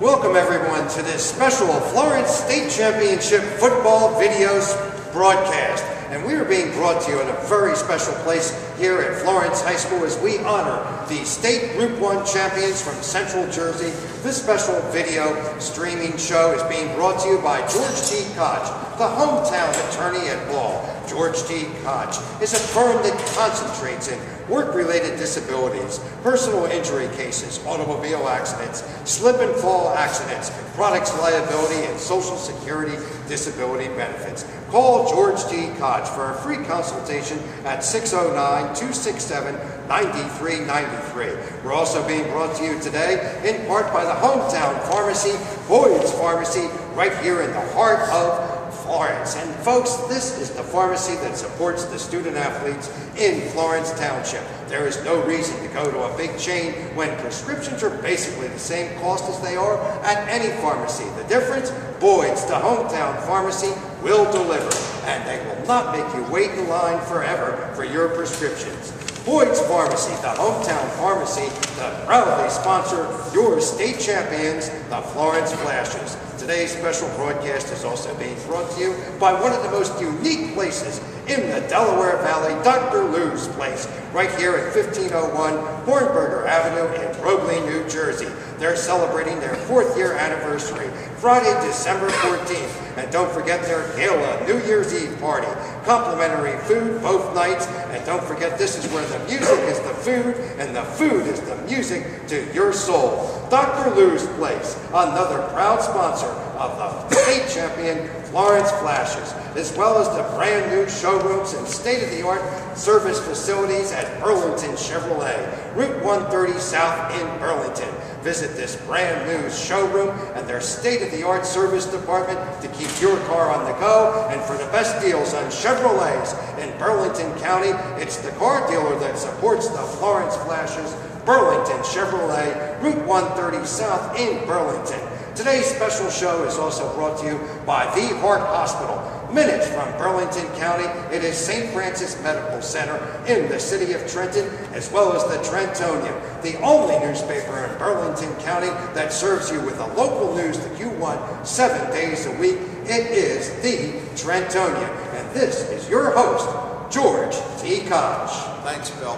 Welcome everyone to this special Florence State Championship football videos broadcast. And we are being brought to you in a very special place here at Florence High School as we honor the state Group 1 champions from Central Jersey. This special video streaming show is being brought to you by George T. Koch, the hometown attorney at law. George T. Koch is a firm that concentrates in work-related disabilities, personal injury cases, automobile accidents, slip and fall accidents, products liability, and Social Security disability benefits. Call George T. Koch for a free consultation at 609-267-9393. We're also being brought to you today in part by the hometown pharmacy, Boyd's Pharmacy, right here in the heart of Florence. And folks, this is the pharmacy that supports the student athletes in Florence Township. There is no reason to go to a big chain when prescriptions are basically the same cost as they are at any pharmacy. The difference? Boyd's, the hometown pharmacy, will deliver, and they will not make you wait in line forever for your prescriptions. Boyd's Pharmacy, the hometown pharmacy, that proudly sponsor your state champions, the Florence Flashes. Today's special broadcast is also being brought to you by one of the most unique places in the Delaware Valley, Dr. Lou's place, right here at 1501 Hornberger Avenue in Robley, New Jersey. They're celebrating their 4th year anniversary, Friday, December 14th. And don't forget their gala New Year's Eve party. Complimentary food both nights. And don't forget, this is where the music is the food and the food is the music to your soul. Dr. Lou's Place, another proud sponsor of the state champion Florence Flashes, as well as the brand new showrooms and state-of-the-art service facilities at Burlington Chevrolet, Route 130 South in Burlington. Visit this brand new showroom and their state-of-the-art service department to keep your car on the go. And for the best deals on Chevrolets in Burlington County, it's the car dealer that supports the Florence Flashes, Burlington Chevrolet, Route 130 South in Burlington. Today's special show is also brought to you by the Heart Hospital. Minutes from Burlington County, it is St. Francis Medical Center in the city of Trenton, as well as the Trentonian, the only newspaper in Burlington County that serves you with the local news that you want 7 days a week. It is the Trentonian. And this is your host, George T. Koch. Thanks, Bill.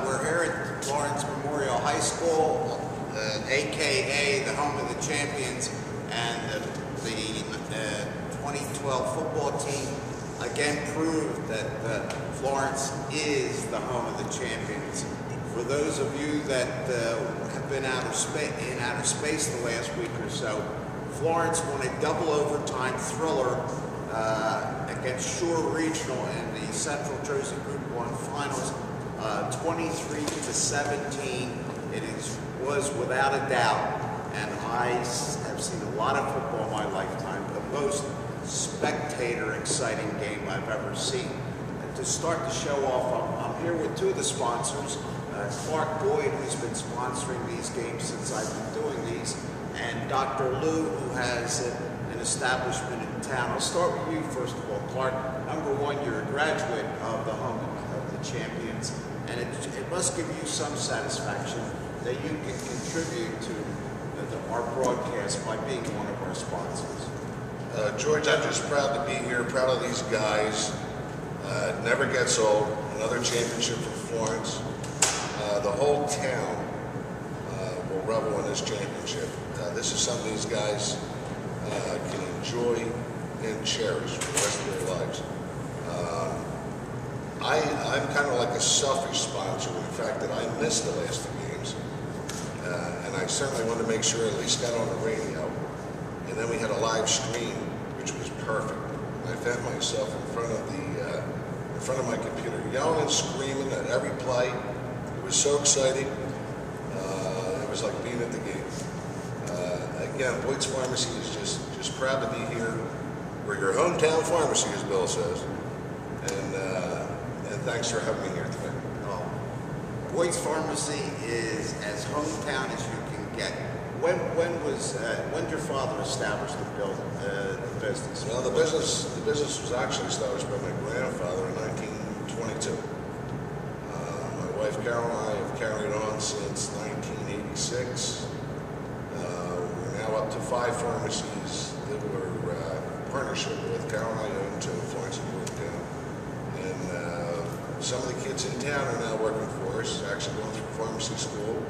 We're here at Florence Memorial High School, a.k.a. the home of the champions, and the 2012 football team again proved that Florence is the home of the champions. For those of you that have been in outer space the last week or so, Florence won a double overtime thriller against Shore Regional in the Central Jersey Group 1 finals, 23-17. It was without a doubt, and I have seen a lot of football in my lifetime, the most spectator exciting game I've ever seen. And to start the show off, I'm here with two of the sponsors, Clark Boyd, who's been sponsoring these games since I've been doing these, and Dr. Lou, who has an establishment in town. I'll start with you first of all, Clark. Number one, you're a graduate of the home of the champions, and it must give you some satisfaction that you can contribute to our broadcast by being one of our sponsors. George, I'm just proud to be here, proud of these guys. It never gets old. Another championship for Florence. The whole town will revel in this championship. This is something these guys can enjoy and cherish for the rest of their lives. I'm kind of like a selfish sponsor in the fact that I missed the last two games. And I certainly wanted to make sure I at least got on the radio. And then we had a live stream, which was perfect. I found myself in front of my computer, yelling and screaming at every play. It was so exciting. It was like being at the game. Again, Boyd's Pharmacy is just proud to be here. We're your hometown pharmacy, as Bill says. And thanks for having me here today. Boyd's Pharmacy is as hometown as you can get. When did your father establish the business? Well, the business was actually established by my grandfather in 1922. My wife Carol and I have carried on since 1986. We're now up to 5 pharmacies that were partnership with. Carol and I own 2, Florence and Bordentown. And some of the kids in town are now working for us, actually going through pharmacy school.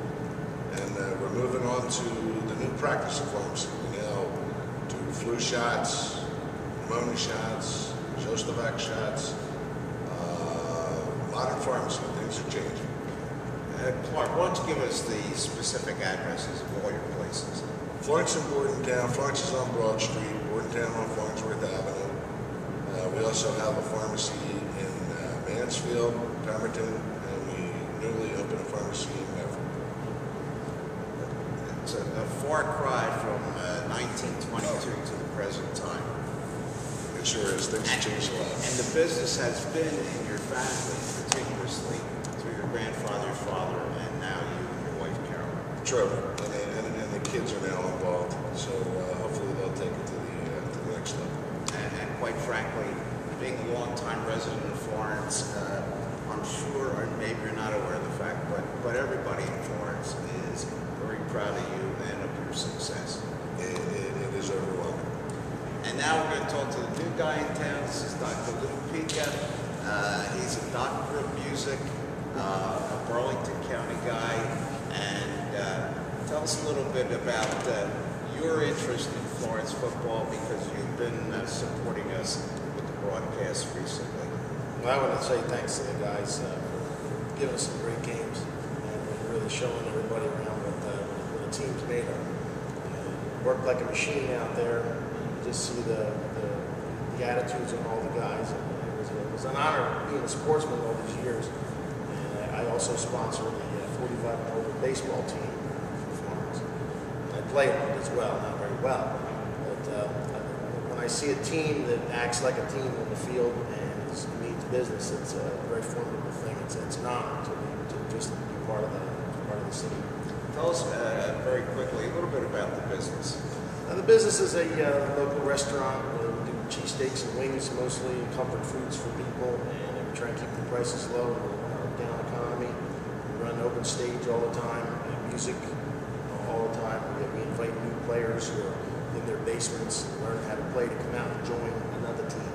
And we're moving on to the new practice of pharmacy. We now do flu shots, pneumonia shots, Jostovac shots, modern pharmacy. Things are changing. Clark, why don't you give us the specific addresses of all your places? Florence and Bordentown. Florence is on Broad Street, Bordentown on Farnsworth Avenue. We also have a pharmacy in Mansfield, Pemberton, and we newly opened a pharmacy in Medford. It's a far cry from 1922 to the present time. It sure is. Things have changed a lot. And the business has been in your family continuously through your grandfather's father, and now you and your wife, Carol. True. And the kids are now involved, so hopefully they'll take it to the next level. And quite frankly, being a long-time resident of Florence, I'm sure, or maybe you're not aware of the fact, but everybody in Florence is very proud of you and of your success. It is overwhelming. And now we're going to talk to the new guy in town. This is Dr. Lou Pica. He's a doctor of music, a Burlington County guy, and tell us a little bit about your interest in Florence football, because you've been supporting us with the broadcast recently. Well, I want to say thanks to the guys for giving us some great games and really showing everybody around what the team's made of. Worked like a machine out there. You just see the attitudes of all the guys. And it was an honor being a sportsman all these years. And I also sponsor the 45 and older baseball team for Florence. And I play on it as well, not very well. But when I see a team that acts like a team on the field and means business, it's a very formidable thing. It's an honor to just be part of the city. Tell us very quickly a little bit about the business. The business is a local restaurant. We do cheesesteaks and wings mostly, and comfort foods for people, and we try and keep the prices low in our down economy. We run open stage all the time, and music all the time. We invite new players who are in their basements to learn how to play to come out and join another team.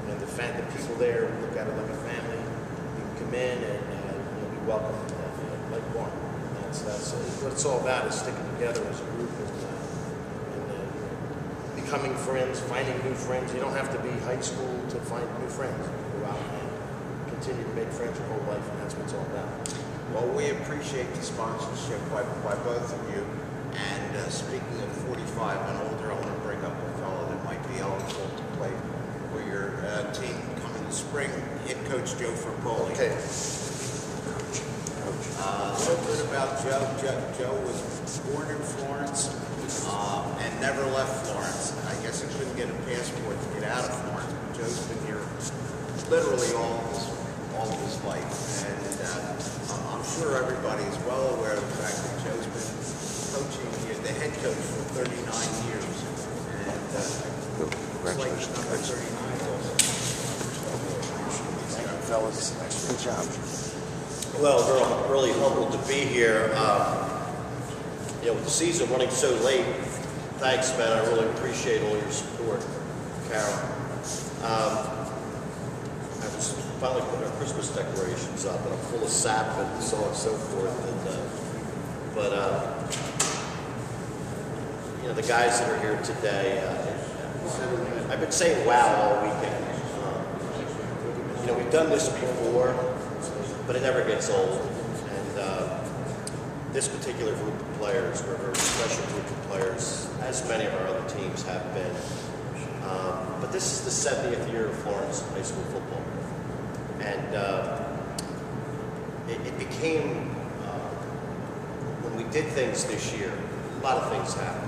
And the people there, we look at it like a family. You can come in and be welcomed like one. That's what it's all about, is sticking together as a group and becoming friends, finding new friends. You don't have to be high school to find new friends. You go out and continue to make friends your whole life, and that's what it's all about. Well, we appreciate the sponsorship by both of you. And speaking of 45 and older, I want to bring up a fellow that might be eligible to play for your team coming this spring, head coach Joe Frappoli. Okay. A little bit about Joe. Joe was born in Florence and never left Florence. I guess he couldn't get a passport to get out of Florence, but Joe's been here literally all of his life. And I'm sure everybody is well aware of the fact that Joe's been coaching here, the head coach, for 39 years. And congratulations. Number 39 also. Fellas, good job. Well, we're really humbled to be here. With the season running so late, thanks, man. I really appreciate all your support, Carol. I was finally putting our Christmas decorations up, and I'm full of sap and so on and so forth. And the guys that are here today, I've been saying wow all weekend. We've done this before, but it never gets old. And this particular group of players, we're a very special group of players, as many of our other teams have been. But this is the 70th year of Florence high school football. And it became, when we did things this year, a lot of things happened.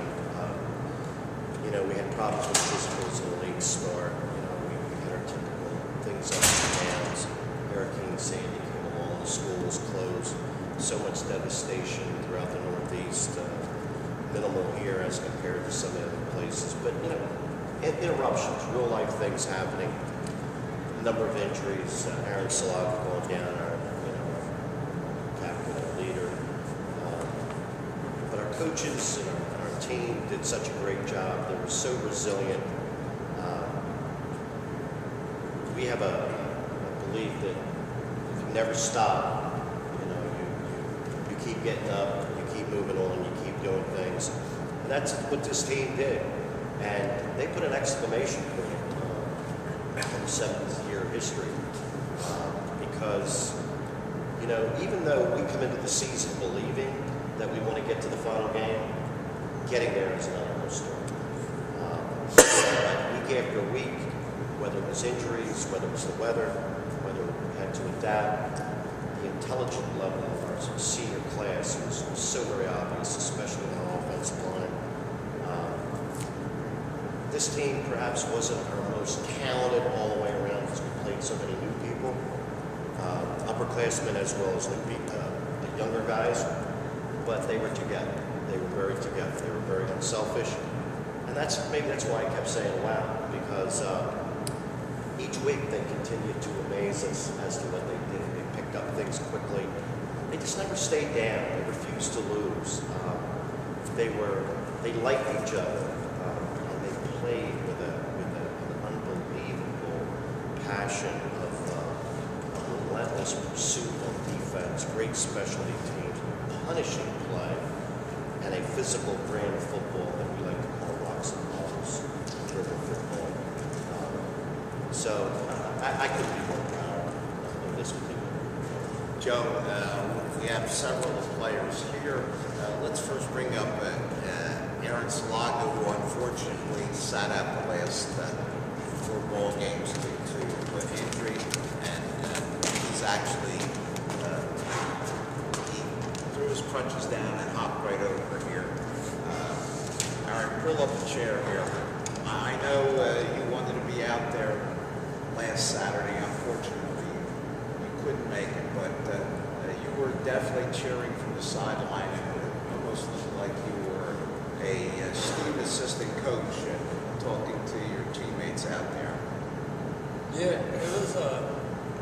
We had problems with physicals in the late start. We had our typical things up and downs. Hurricane Sandy came along, the school was closed. So much devastation throughout the Northeast. Minimal here as compared to some of the other places. But, interruptions, real life things happening. A number of injuries. Aaron Salog going down, our captain and leader. But our coaches and our team did such a great job. They were so resilient. We have a belief that if you never stop, you keep getting up, you keep moving on, you keep doing things. And that's what this team did. And they put an exclamation point on the 7th-year history because, even though we come into the season believing that we want to get to the final game, getting there is another whole story. Week after week, whether it was injuries, whether it was the weather, whether we had to adapt, the intelligent level of our senior class was so very obvious, especially on our offensive line. This team perhaps wasn't our most talented all the way around because we played so many new people, upperclassmen as well as the younger guys, but they were together. They were very together. They were very unselfish. And maybe that's why I kept saying wow, because each week they continued to amaze us as to what they did. They picked up things quickly. They just never stayed down. They refused to lose. They liked each other, and they played with an unbelievable passion of relentless pursuit on defense, great specialty teams, punishing play, and a physical brand of football that we like to call rocks and balls, river football. So I couldn't be more proud of this team. Joe, we have several players here. Let's first bring up Aaron Salaga, who unfortunately sat out the last 4 ball games due to injury, and he's actually he threw his crutches down and hopped right over here. Aaron, pull up a chair here. I know you wanted to be out there last Saturday. Unfortunately, you couldn't make it, but you were definitely cheering from the sideline, and it almost looked like you were a student assistant coach talking to your teammates out there. Yeah, it was,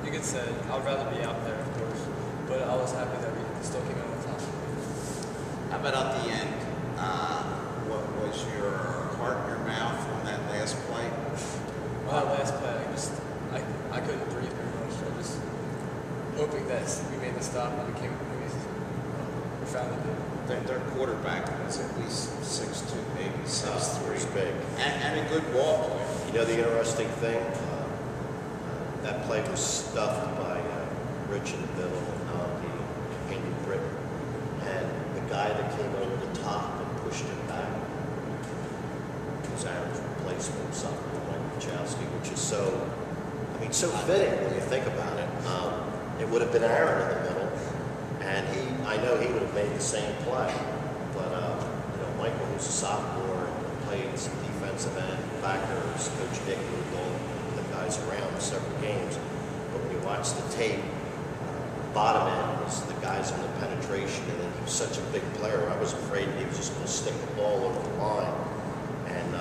you could say, I'd rather be out there, of course, but I was happy that we still came out on top. How about at the end? What was your heart in your mouth on that last play? Well, that last play, I couldn't breathe very much. I was hoping that we made the stop and we found it. Their quarterback was at least 6'2", maybe 6'3". He's big. And a good ball player. The interesting thing, that play was stuffed by Rich and Bill and Andy Britton. And the guy that came over the top and pushed it back was Aaron's replacement, something like Wachowski, which is so fitting when you think about it. It would have been Aaron in the middle, and I know he would have made the same play. But Michael, who's a sophomore, and played some defensive end, backers, Coach Dick moved all the guys around in several games. But when you watch the tape, bottom end was the guys on the penetration, and then he was such a big player. I was afraid he was just going to stick the ball over the line. And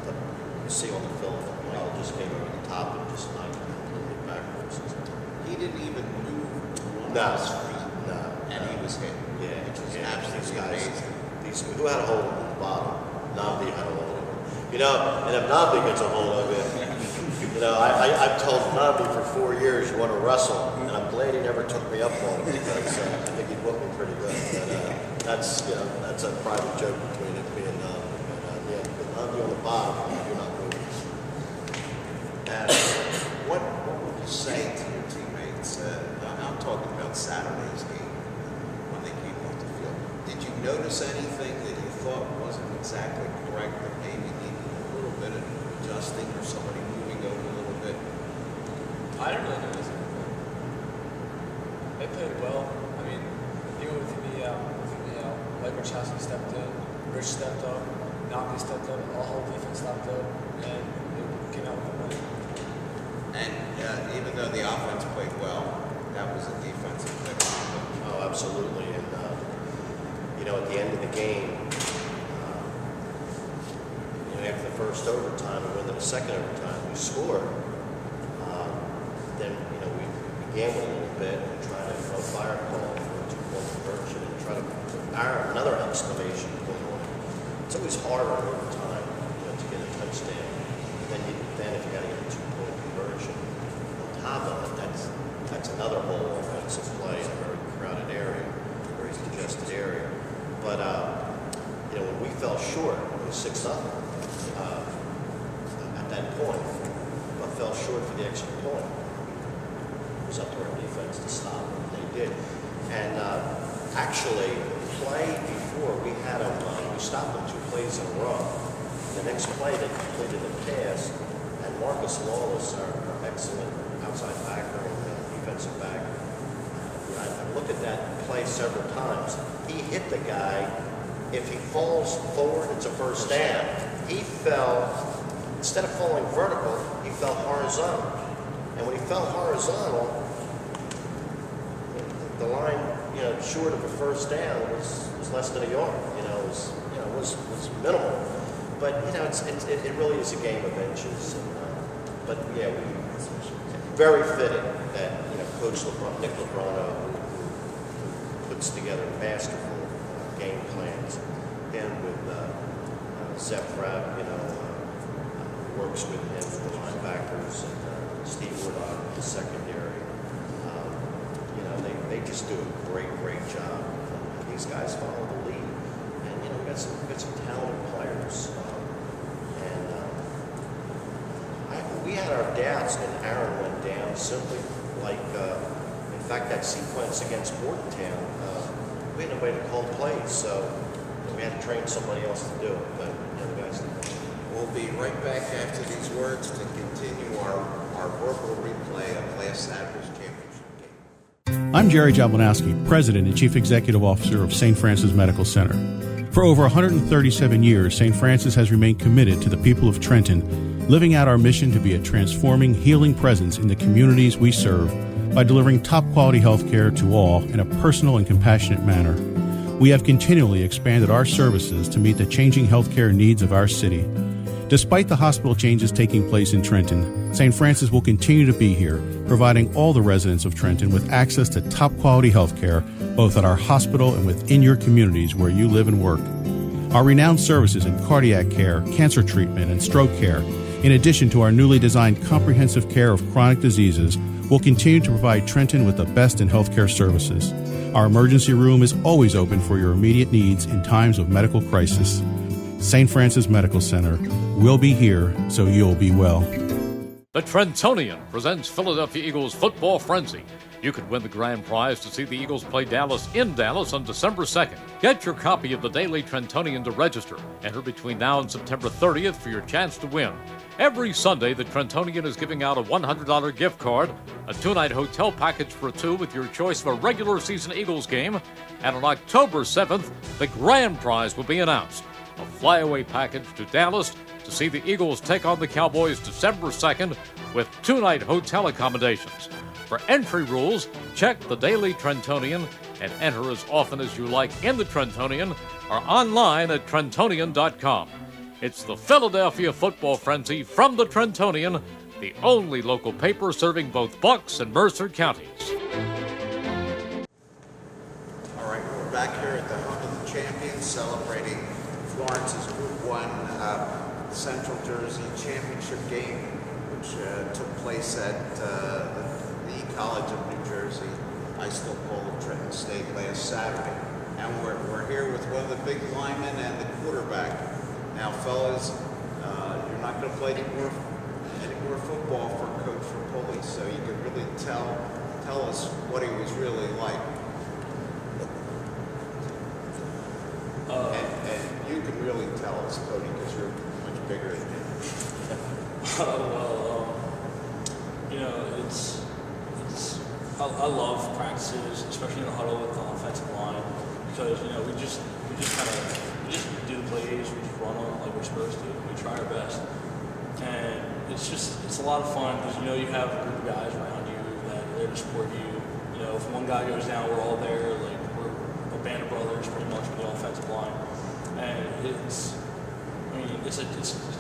but you see on the film, Michael just came over the top and just knocked it completely backwards. He didn't even move one No. of his feet, and he was hit. Yeah, which was these absolutely guys, amazing. who had a hold on the bottom? Nambi had a hold of it. And if Nambi gets a hold of it, I've told Nambi for 4 years, you want to wrestle, and I'm glad he never took me up on it because I think he'd whoop me pretty good. But that's a private joke between me and Nambi. But with Nambi on the bottom, you're not moving. What would you say to your teammates? I'm talking about Saturday's game when they came off the field. Did you notice anything that you thought wasn't exactly correct, that maybe needed a little bit of adjusting or somebody moving over a little bit? I didn't really notice anything. They played well. I mean, even with me out, like Wachowski stepped in, Rich stepped up, Nabi stepped up, our whole defense stepped up, and it came out with a win. And even though the offense played well, that was a defensive play. Oh, absolutely. And, at the end of the game, after the first overtime and within the second overtime, we scored. Then, we gambled a little bit and tried to throw a fire call for a 2-point conversion and try to put another exclamation point on it was harder over time, to get a touchdown. Then if you got to get a 2-point conversion on top of it, that's another whole offensive play in a very crowded area, very congested area. But when we fell short, it was 6-0 at that point, but fell short for the extra point. It was up to our defense to stop it. They did, and actually, the play before we had them, we stopped them 2 plays in a row. The next play, they completed a pass, and Marcus Lawless, our excellent outside backer and defensive back, I looked at that play several times. He hit the guy. If he falls forward, it's a first down. He fell, instead of falling vertical, he fell horizontal. And when he fell horizontal, the line, short of a first down was less than a yard. It was minimal. But it really is a game of inches. But yeah, very fitting that Coach Nick Lebrano, who puts together masterful game plans, him with Zeph Rapp, works with him for the linebackers, and Steve Woodard in the secondary. They just do a great job. These guys follow the lead, and we got some talented players. We had our doubts when Aaron went down, simply like, in fact, that sequence against Bordentown, we had nobody to call plays, so we had to train somebody else to do it, but the guys did. We'll be right back after these words to continue our verbal replay of last Saturday's championship game. I'm Jerry Jablanowski, President and Chief Executive Officer of St. Francis Medical Center. For over 137 years, St. Francis has remained committed to the people of Trenton, living out our mission to be a transforming, healing presence in the communities we serve by delivering top-quality health care to all in a personal and compassionate manner. We have continually expanded our services to meet the changing healthcare needs of our city. Despite the hospital changes taking place in Trenton, St. Francis will continue to be here, providing all the residents of Trenton with access to top-quality health care, both at our hospital and within your communities where you live and work. Our renowned services in cardiac care, cancer treatment, and stroke care, in addition to our newly designed comprehensive care of chronic diseases, will continue to provide Trenton with the best in healthcare services. Our emergency room is always open for your immediate needs in times of medical crisis. St. Francis Medical Center will be here so you'll be well. The Trentonian presents Philadelphia Eagles Football Frenzy. You could win the grand prize to see the Eagles play Dallas in Dallas on December 2nd. Get your copy of the Daily Trentonian to register. Enter between now and September 30th for your chance to win. Every Sunday, the Trentonian is giving out a $100 gift card, a 2-night hotel package for 2 with your choice of a regular season Eagles game, and on October 7th, the grand prize will be announced, a flyaway package to Dallas to see the Eagles take on the Cowboys December 2nd with 2-night hotel accommodations. For entry rules, check the Daily Trentonian and enter as often as you like in the Trentonian or online at Trentonian.com. It's the Philadelphia Football Frenzy from the Trentonian, the only local paper serving both Bucks and Mercer counties. All right, we're back here at the home of the champions, celebrating Florence's Group 1 Central Jersey championship game, which took place at the College of New Jersey. I still call it Trenton State last Saturday. And we're here with one of the big linemen and the quarterback. Now, fellas, you're not going to play any more football for Coach Rapoli, so you can really tell us what he was really like. And you can really tell us, Cody, because you're much bigger than him. I love practices, especially in the huddle with the offensive line, because we just do the plays, we just run them like we're supposed to. We try our best, and it's a lot of fun because you have a group of guys around you that are there to support you. If one guy goes down, we're all there. Like we're a band of brothers, pretty much, with the offensive line, and it's a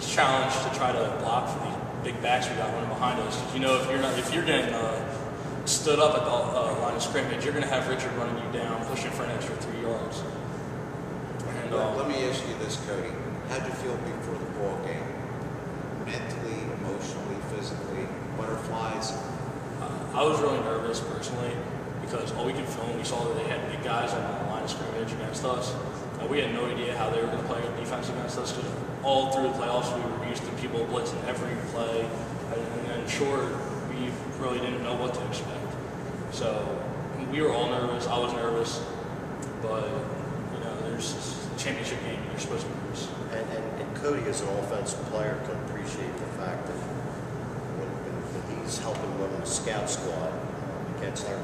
challenge to try to block for these big backs we got running behind us. Because if you're getting stood up at the line of scrimmage, you're going to have Richard running you down, pushing for an extra 3 yards. And Let me ask you this, Cody. How'd you feel before the ball game? Mentally, emotionally, physically, butterflies? I was really nervous personally because all we could film, we saw that they had big guys on the line of scrimmage against us. We had no idea how they were going to play defense against us because all through the playoffs we were used to people blitzing every play, and then short we really didn't know what to expect. So we were all nervous. I was nervous, but there's a championship game. You're supposed to be nervous. And Cody, as an offensive player, can appreciate the fact that when he's helping run the scout squad against our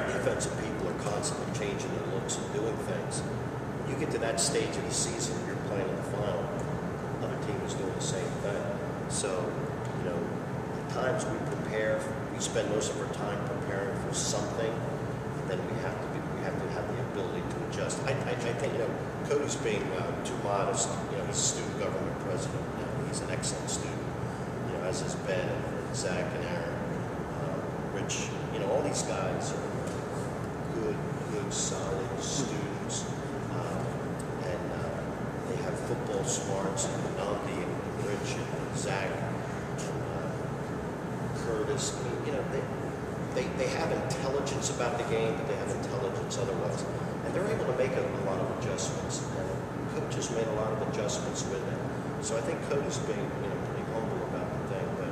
defensive people are constantly changing their looks and doing things. When you get to that stage of the season, you're playing in the final, another team is doing the same thing. So, at times we spend most of our time preparing for something, and then we have to have the ability to adjust. I think, Cody's being too modest. He's a student government president. He's an excellent student, as has Ben and Zach and Aaron, Rich. All these guys are good, solid students, and they have football smarts. And Nandi and Rich and Zach and Curtis. They have intelligence about the game, but they have intelligence otherwise, and they're able to make a lot of adjustments. And coaches made a lot of adjustments with them. So I think Cody's being pretty humble about the thing, but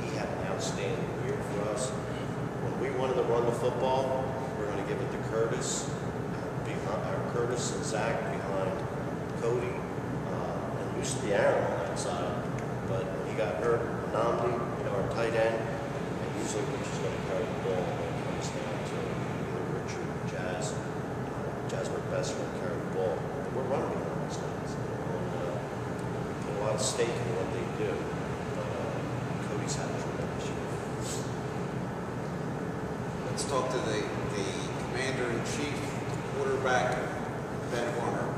he had an outstanding year for us. When we wanted to run the football, we're going to give it to Curtis, Curtis and Zach behind Cody, and used to be Aaron on that side. But when he got hurt, Namdi, our tight end, and usually Rich is going to carry the ball when it comes down to either Richard or Jazz. Jasmine Best will carry the ball. But we're running behind these guys. And we put a lot of stake in what they do. But Cody's had a tremendous year. Let's talk to the commander-in-chief, quarterback, Ben Warner.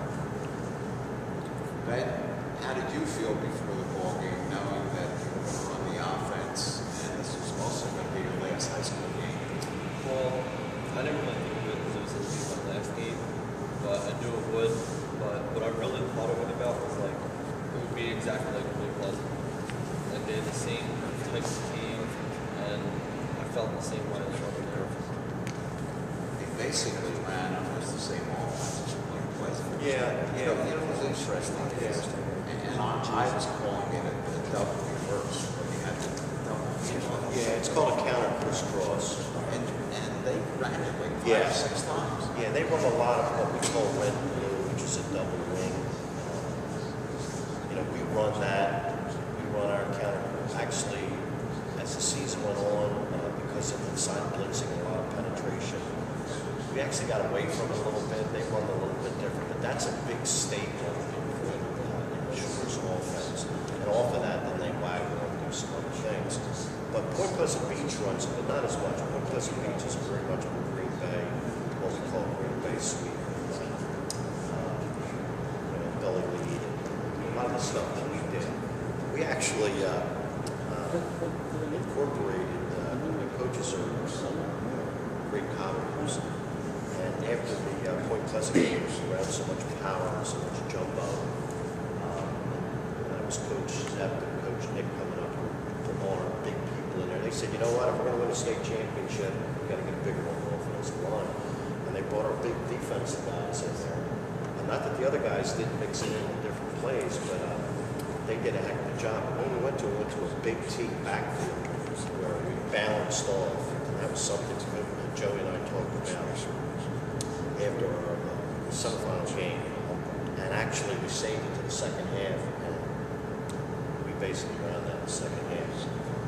Ben, how did you feel before the ball game, knowing that you were going to run the offense, and this was also going to be your last high school game? Well, I didn't really think of it because it was going to be my last game, but I knew it would. But what I really thought of it about was it would be exactly like Point Pleasant. They had the same type of team, and I felt the same way as over there. They basically ran almost the same offense as Point Pleasant. Yeah. It was interesting. And I was calling it a double reverse, when you had the double reverse. Yeah, it's called a counter crisscross. And they ran it like 5 or 6 times. Yeah, they run a lot of what we call red and blue, which is a double wing. We run that. We run our counter. Actually, as the season went on, because of inside blitzing, a lot of penetration, we actually got away from it a little bit. They run a little bit different, but that's a big staple in Sugar's offense. And off of that, then they waggle and do some other things. But Point Pleasant Beach runs it, but not as much. Point Pleasant Beach is very much a Green Bay, what we call Green Bay sweep. Belly lead, a lot of the stuff that we did. We actually incorporated the coaches are some great commentators. And after the Point Pleasant games, we had so much power and so much jumbo. And I was Coach Zepp and Coach Nick coming up with all our big people in there. They said, you know what, if we're going to win a state championship, we've got to get bigger on the offensive line. And they brought our big defensive guys in there. And not that the other guys didn't mix it in different plays, but they did a heck of a job. When we went to a big T backfield where we balanced off, and that was something that Joey and I talked about after our semifinals game. And actually, we saved it to the second half, and we basically ran that in the second half.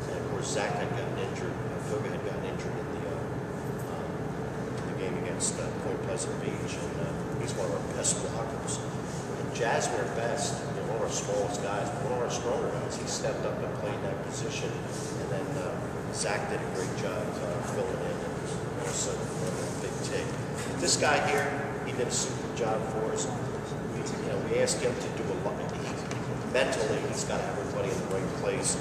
And of course, Zach had gotten injured, Foga had gotten injured in the game against Point Pleasant Beach, and he's one of our best blockers. And Jasmine Best, one of our smallest guys, one of our stronger guys, he stepped up and played that position, and then Zach did a great job filling in, and also a big tick. This guy here, he did a super job for us. We asked him to do a lot. Mentally, he's got to have everybody in the right place.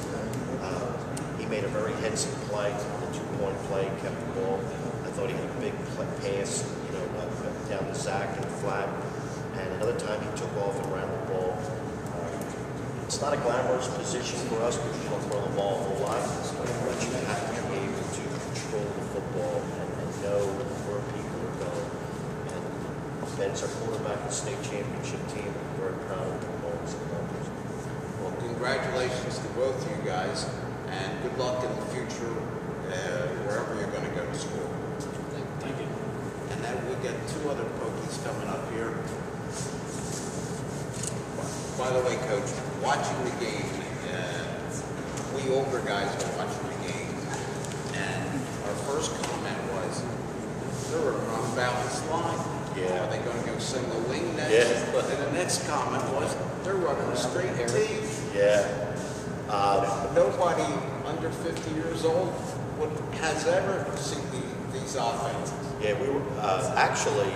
He made a very headsy play, the 2-point play, kept the ball. I thought he had a big pass, down to Zach in the flat, and another time he took off and ran the ball. It's not a glamorous position for us because you don't throw the ball a whole lot, but you have to be able to control the football and know where people are going. And Ben's our quarterback of the state championship team. We're very proud of the all he's accomplished. Well, congratulations to both of you guys, and good luck in the future wherever you're going to go to school. Thank you. And then we got two other pokies coming up here. By the way, Coach, watching the game, we older guys were watching the game, and our first comment was, they're running about this line. Yeah. Are they going to go single wing next? Yeah. And the next comment was, they're running a straight T. Yeah. Nobody under 50 years old has ever seen these offenses. Yeah, we were actually,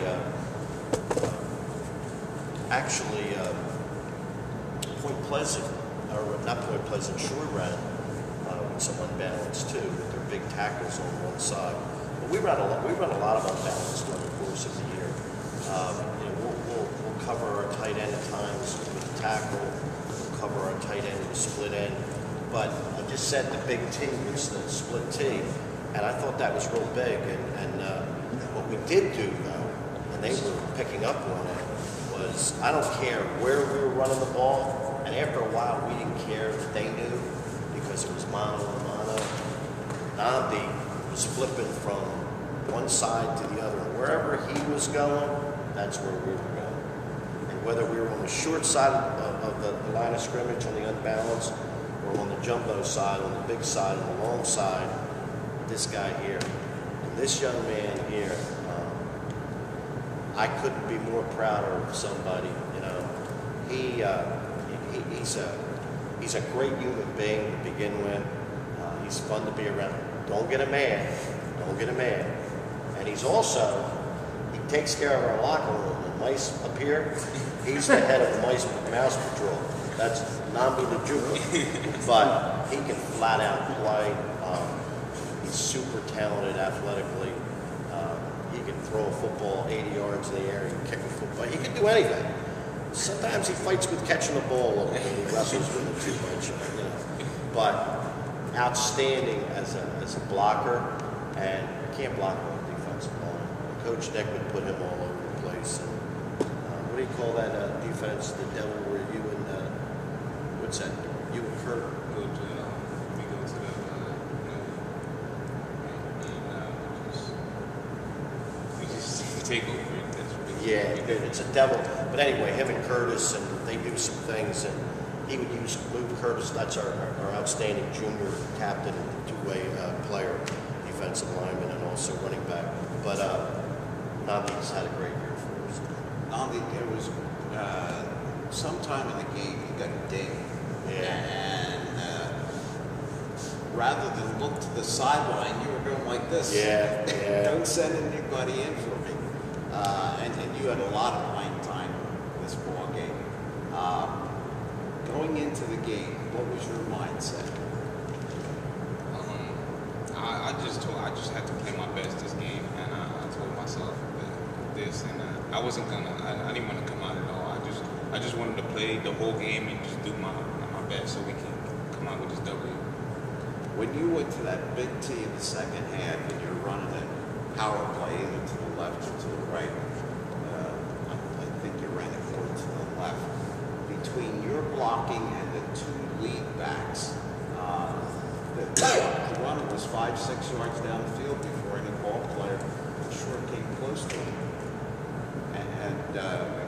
Point Pleasant, or not Point Pleasant, Shore ran with some unbalance too, with their big tackles on one side. But we run a lot of unbalance during the course of the year. We'll cover our tight end at times with the tackle. We'll cover our tight end with a split end. But I just said the big T was the split T, and I thought that was real big. And what we did do though, and they were picking up on it, was I don't care where we were running the ball. And after a while, we didn't care that they knew because it was mano a mano. Nandi was flipping from one side to the other. Wherever he was going, that's where we were going. And whether we were on the short side of the line of scrimmage on the unbalance, or on the jumbo side, on the big side, on the long side, this guy here, and this young man here, I couldn't be more prouder of somebody. You know, he's a great human being to begin with. He's fun to be around. Don't get a man. Don't get a man. And he takes care of our locker room. The mice up here, he's the head of the mouse patrol. That's Nambi Najuka. But he can flat out play. He's super talented athletically. He can throw a football 80 yards in the air. He can kick a football. He can do anything. Sometimes he fights with catching the ball a little bit. He wrestles with it too much, you know. But outstanding as a blocker, and can't block on the defensive line. Coach Nick would put him all over the place. And, what do you call that defense? The devil where you and what's that? You and Kurt we go to the we just take over it. That's what yeah, it's a devil. But anyway, him and Curtis, and they do some things, and he would move Curtis. That's our outstanding junior captain, two-way player, defensive lineman, and also running back. But Nami's had a great year for us. Nandi, there was sometime in the game he got dinged. Yeah. And rather than look to the sideline, you were going like this. Yeah. Don't send anybody in for me. And you had a lot of playing time this ball game. Going into the game, what was your mindset? I just had to play my best this game, and I told myself this, and I wasn't I didn't want to come out at all. I just wanted to play the whole game and just do my best so we can come out with this W. When you went to that big T in the second half and you're running a power play either to the left or to the right, I think you ran it more to the left. Between your blocking and the two lead backs, the runner was 5-6 yards down the field before any ball player sure came close to him. And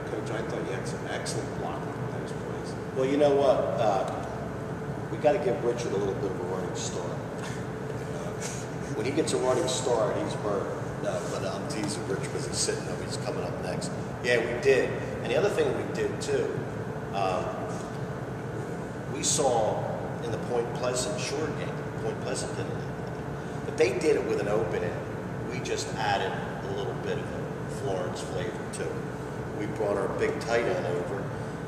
Coach, I thought you had some excellent blocking in those plays. Well, you know what? We got to give Richard a little bit of a running start. When he gets a running start, he's burned. No, but I'm teasing Rich because he's sitting up. He's coming up next. Yeah, we did. And the other thing we did too, we saw in the Point Pleasant short game. Point Pleasant did it, but they did it with an open end. We just added a little bit of a Florence flavor to it. We brought our big tight end over,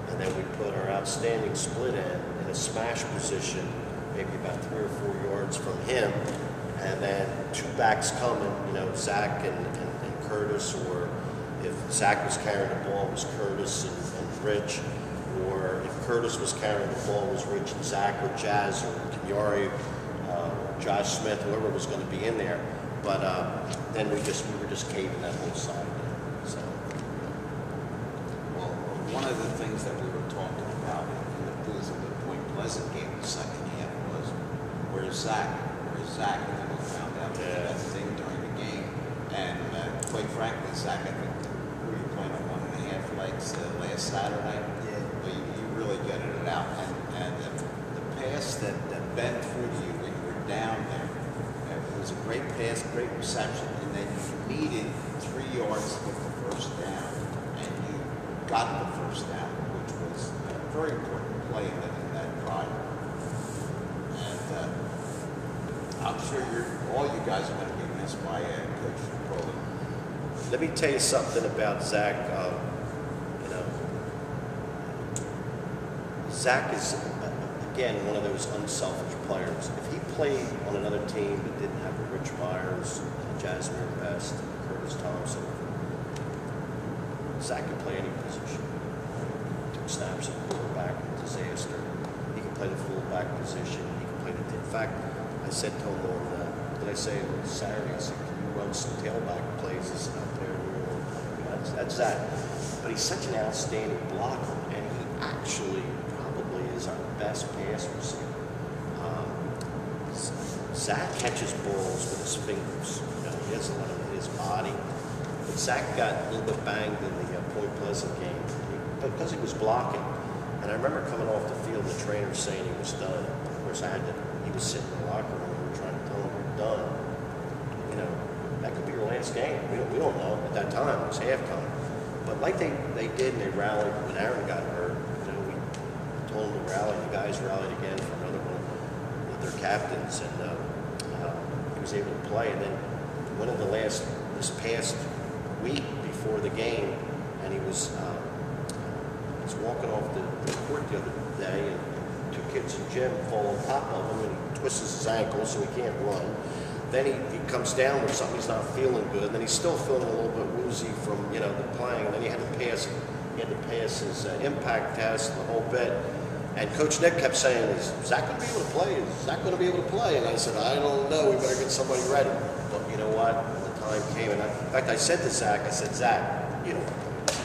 and then we put our outstanding split end in a smash position, maybe about 3 or 4 yards from him, and then two backs coming, Zach and Curtis, or if Zach was carrying the ball, it was Curtis and Rich, or if Curtis was carrying the ball, it was Rich and Zach or Jazz or Kinyari, Josh Smith, whoever was going to be in there. But then we were just caving that whole side. So, Well, one of the things that we were talking about in the booth of the Point Pleasant game the second half was, where's Zach? Where's Zach? And then we found out that thing during the game. And quite frankly, Zach, I think we were playing on 1.5 legs last Saturday. Yeah. But you really getting it out. And the pass that bent through to you when you were down there, it was a great pass, great reception, and then you needed 3 yards to get the first down, and you got the first down, which was a very important play in that drive. And I'm sure all you guys are going to be missed by Coach Rowland. let me tell you something about Zach. Zach is, again, one of those unselfish players. If he played on another team that didn't have Rich Myers, Jasmine Best, Curtis Thompson, Zach can play any position. Took snaps at quarterback, disaster. He can play the fullback position. He can play in fact, I said to him on, did I say it was Saturday? I said, can you run some tailback plays out there? That's Zach. But he's such an outstanding blocker, and he actually probably is our best pass receiver. Zach catches balls with his fingers. He has a lot of his body. But Zach got a little bit banged in the Point Pleasant game because he was blocking. And I remember coming off the field, the trainer saying he was done. Of course, he was sitting in the locker room and we were trying to tell him we're done. That could be your last game. We don't know. At that time, it was halftime. But like they did, and they rallied when Aaron got hurt. We told them to rally. The guys rallied again for another one of their captains, and he was able to play. And then this past week before the game, and he was walking off the court the other day, and 2 kids in the gym fall on top of him, and he twists his ankle so he can't run. Then he comes down with something, he's not feeling good, and then he's still feeling a little bit woozy from the playing, and then he had to pass his impact test, the whole bit. And Coach Nick kept saying, is Zach going to be able to play? Is Zach going to be able to play? And I said, I don't know, we better get somebody ready. But you know what? When the time came, and in fact, I said to Zach, Zach, you don't want to play.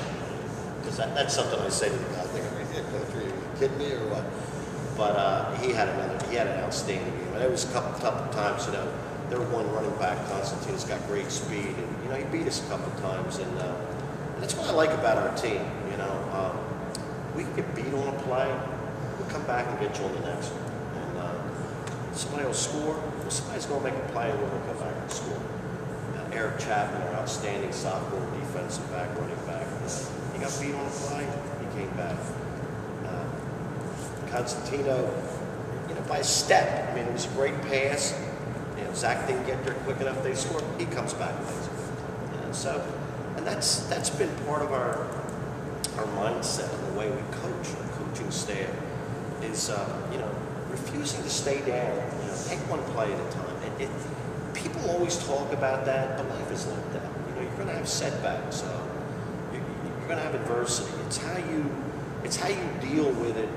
Because that's something I say to the guy, are you kidding me or what? But he had an outstanding game. And it was a couple times, there were one running back, Constantine's got great speed, and he beat us a couple times, and that's what I like about our team. We can get beat on a play, we'll come back and get you on the next one. And somebody will score, somebody's going to make a play, and we're going to come back and score. Eric Chapman, our outstanding sophomore defensive back, running back, he got beat on a play, he came back. Constantino, by a step. I mean, it was a great pass. Zach didn't get there quick enough. They scored. He comes back and plays it. And that's been part of our mindset and the way we coach, our coaching staff, is refusing to stay down. Take one play at a time. And people always talk about that, but life is like that. You're going to have setbacks. You're going to have adversity. It's how you deal with it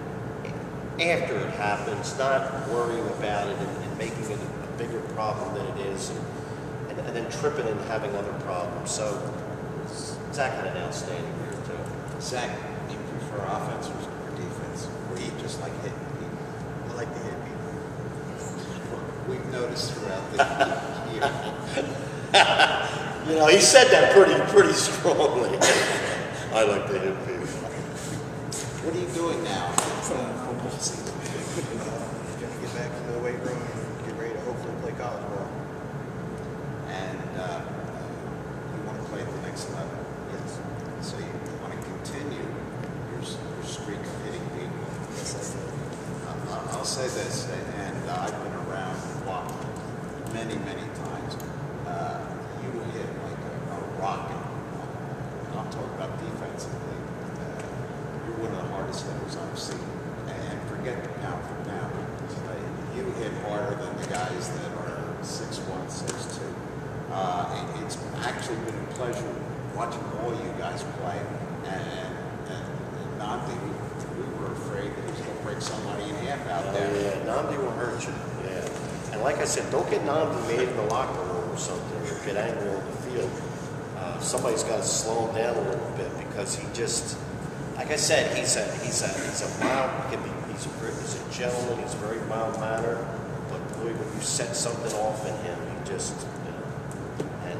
after it happens, not worrying about it and making it a bigger problem than it is, and then tripping and having other problems. So Zach had an outstanding year too. Zach, do you prefer offense or defense? Or you just like hitting people? I like to hit people. We've noticed throughout the year. He said that pretty strongly. I like to hit people. What are you doing now? Football season. Gonna get back into the weight room and get ready to hopefully play college ball. And you want to play at the next level. Yes. So you want to continue your streak of hitting people. Yes, I do. I'll say this, and I've been around the block many times. You hit like a rocket. I'm talking about defensively. You're one of the hardest hitters I've seen. And forget the pound for pound. You hit harder than the guys that are 6'1", 6'2". It's actually been a pleasure watching all you guys play, and Nandi, we were afraid that he was going to break somebody in half out there. Yeah, Namdi will hurt you. Yeah. And like I said, don't get Namdi made in the locker room or something, or get angry on the field. Somebody's got to slow him down a little bit because he just, like I said, he's a mild, he's a gentleman, he's very mild mannered, but boy, when you set something off in him, he just, and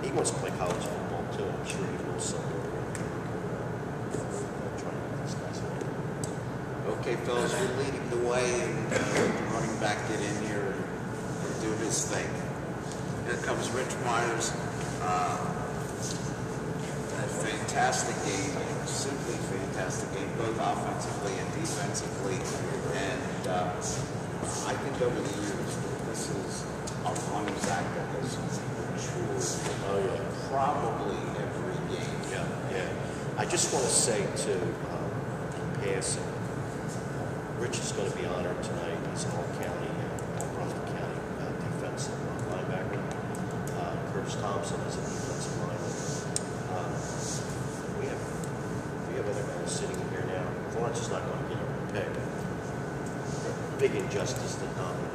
he wants to play college football too. I'm sure he will somewhere. I'm trying to get this guy's name. Okay, fellas, you're leading the way, and running back get in here and do his thing. Here comes Rich Myers. A fantastic game, simply fantastic game, both offensively and defensively. And I think over the years, this is a running back that has matured probably every game. Yeah. I just want to say too, in passing, Rich is going to be honored tonight. He's an all-county, all-Brunswick County defensive linebacker. Curtis Thompson is a defensive lineman. We have other guys sitting here now. Florence is not going to get a pick. Big injustice that Namdi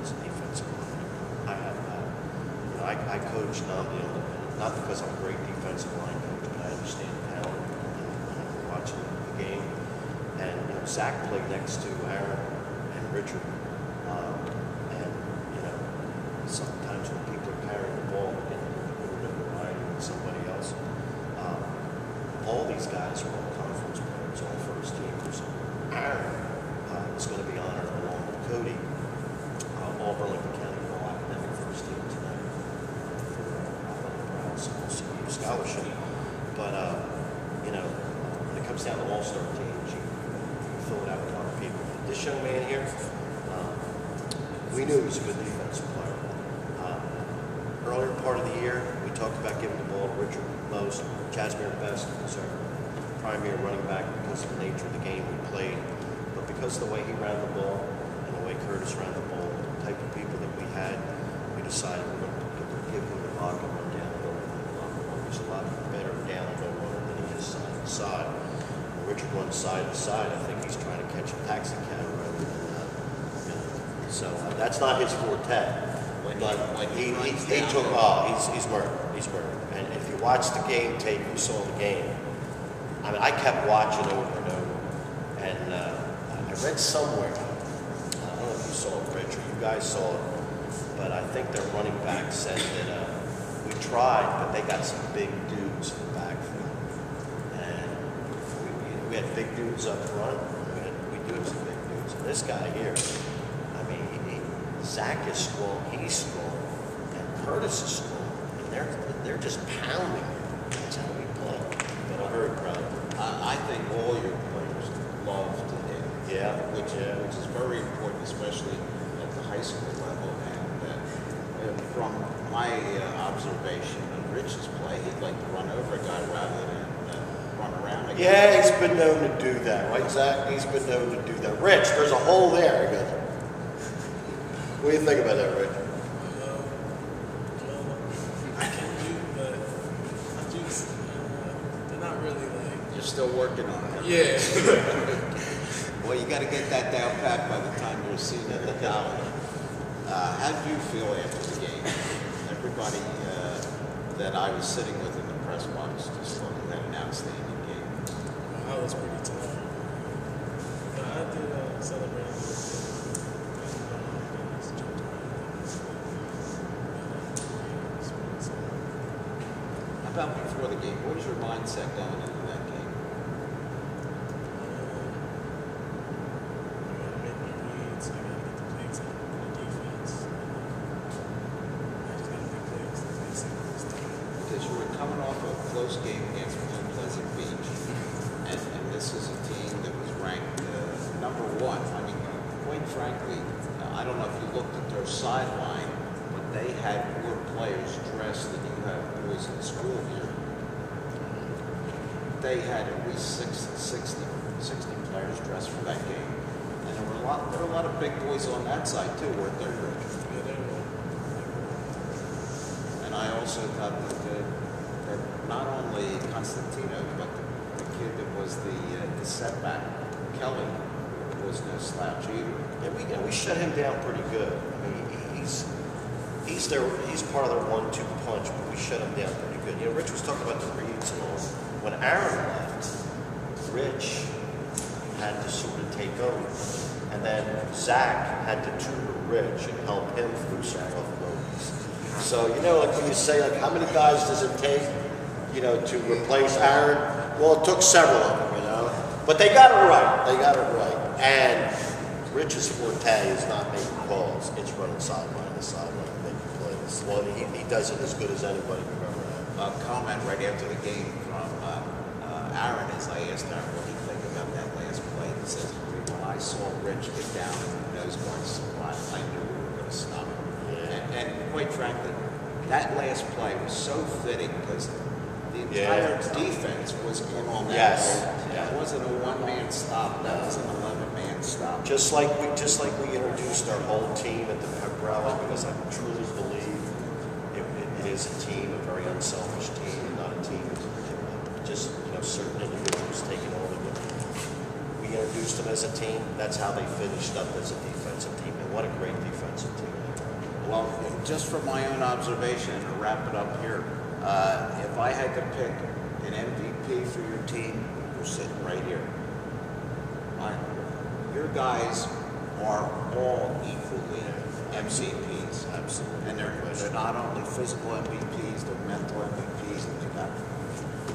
is a defensive lineman. I have I coached Namdi not because I'm a great defensive line coach, but I understand talent and watching the game. And Zach played next to Aaron and Richard. And sometimes when people are carrying the ball, we get a little bit of variety with somebody else. All these guys are all conference players, all first teamers. Aaron is going to be honored along with Cody, all Burlington County All Academic First Team tonight for scholarship. But when it comes down to all-star teams, you fill it out with a lot of people. This young man here, we knew he was a good defensive player. Earlier part of the year, we talked about giving the ball to Richard Most. Casimir Best was our primary running back because of the nature of the game we played. But because of the way he ran the ball and the way Curtis ran the ball, the type of people that we had, we decided we were going to give him the rock and run down the road. He's a lot better down the road than he is side to side. When Richard runs side to side, I think he's trying to catch a taxi cab rather than so that's not his forte. But he took he's murdered. He's murdered. And if you watch the game tape, you saw the game. I mean, I kept watching over and over. And I read somewhere, I don't know if you saw it, Rich, or you guys saw it, but I think their running back said that we tried, but they got some big dudes in the backfield. And we had big dudes up front. We do have some big dudes. And this guy here, I mean, Zach is strong, he's strong, and Curtis is strong, and they're just pounding him. That's how we play. But I'm very proud of him. I think all your players loved him. Yeah. Which is very important, especially at the high school level. And from my observation of Rich's play, he'd like to run over a guy rather than run around again. Yeah, he's been known to do that, right, Zach? He's been known to do that. Rich, there's a hole there. He goes, what do you think about that, Rich? I can do, but they're not really like. You're still working on it. Yeah. Well, you got to get that down pat by the time you're a senior at the college. How did you feel after the game? Everybody that I was sitting with in the press box just thought you had an outstanding game. I was pretty tough. But I did celebrate. How about before the game? What was your mindset going into that game? I gotta make my reads. I gotta get the plays out on the defense. I just gotta make plays. Because you were coming off a close game against Pleasant Beach, and this is a team that was ranked number 1. I mean, quite frankly, I don't know if you looked at their sideline, but they had more players dressed than you have boys in school here. They had at least 60 players dressed for that game, and there were a lot of big boys on that side too, weren't there, Rich? Yeah, they were. And I also thought that Constantino, but the kid that was the setback, Kelly, was no slouch either. Yeah, we shut him down pretty good. I mean, he's part of their 1-2 punch, but we shut him down pretty good. You know, Rich was talking about the reads and all. When Aaron left, Rich had to sort of take over, and then Zach had to tutor Rich and help him through some tough moments. So, you know, like when you say, like, how many guys does it take, you know, to replace Aaron? Well, it took several of them, you know. But they got it right. They got it right. And Rich's forte is not making calls. It's running sideline to sideline and making plays. Well, he does it as good as anybody we've ever had. A comment right after the game from Aaron as I asked Aaron what he think about that last play. He says, when I saw Rich get down in the nose guard spot, I knew we were going to stop him. Yeah. And quite frankly, that last play was so fitting because the entire defense was in on that. Yes. That wasn't a one-man stop. That was an 11-man stop. Just like we introduced our whole team at the pep rally, because I truly believe it is a team, a very unselfish team, and not a team just certain individuals taking all the good. We introduced them as a team. That's how they finished up as a defensive team, and what a great defensive team. Well, just from my own observation, and to wrap it up here, if I had to pick an MVP for your team, you're sitting right here. Your guys are all equally MVPs. Absolutely. And they're not only physical MVPs, they're mental MVPs that you got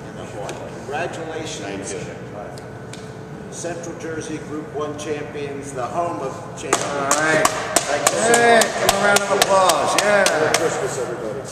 in the heart. Congratulations. Thank you. Central Jersey Group 1 champions, the home of champions. All right. Thank you so Hey, much. give a round of applause. Yeah. Merry Christmas, everybody.